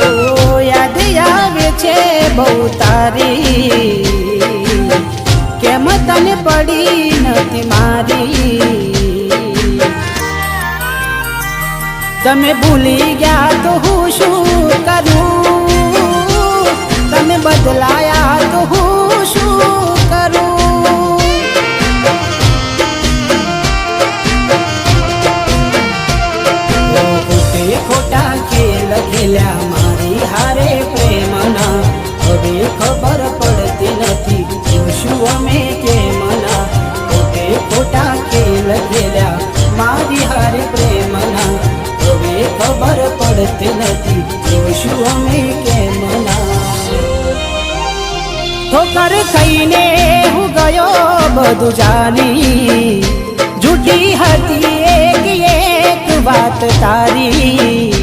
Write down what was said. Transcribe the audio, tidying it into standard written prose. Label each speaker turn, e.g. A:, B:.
A: ઓ યાદ આવે છે બહુ તારી, કેમ તને પડી નથી મારી। તમે ભૂલી ગયા તો હું શું કરું, તમે બદલાયા તો હું શું કરું। ખોટા ખેલ ખેલ્યા મારી હારે પ્રેમના, હવે ખબર પડતી નથી શું અમે કેમના। ખોટા ખેલ ખેલ્યા મારી હારે પ્રેમના, હવે ખબર પડતી નથી શું અમે કેમના। ઠોકર ખાઈને હું ગયો બધું જાની, જૂઠી હતી એક વાત તારી।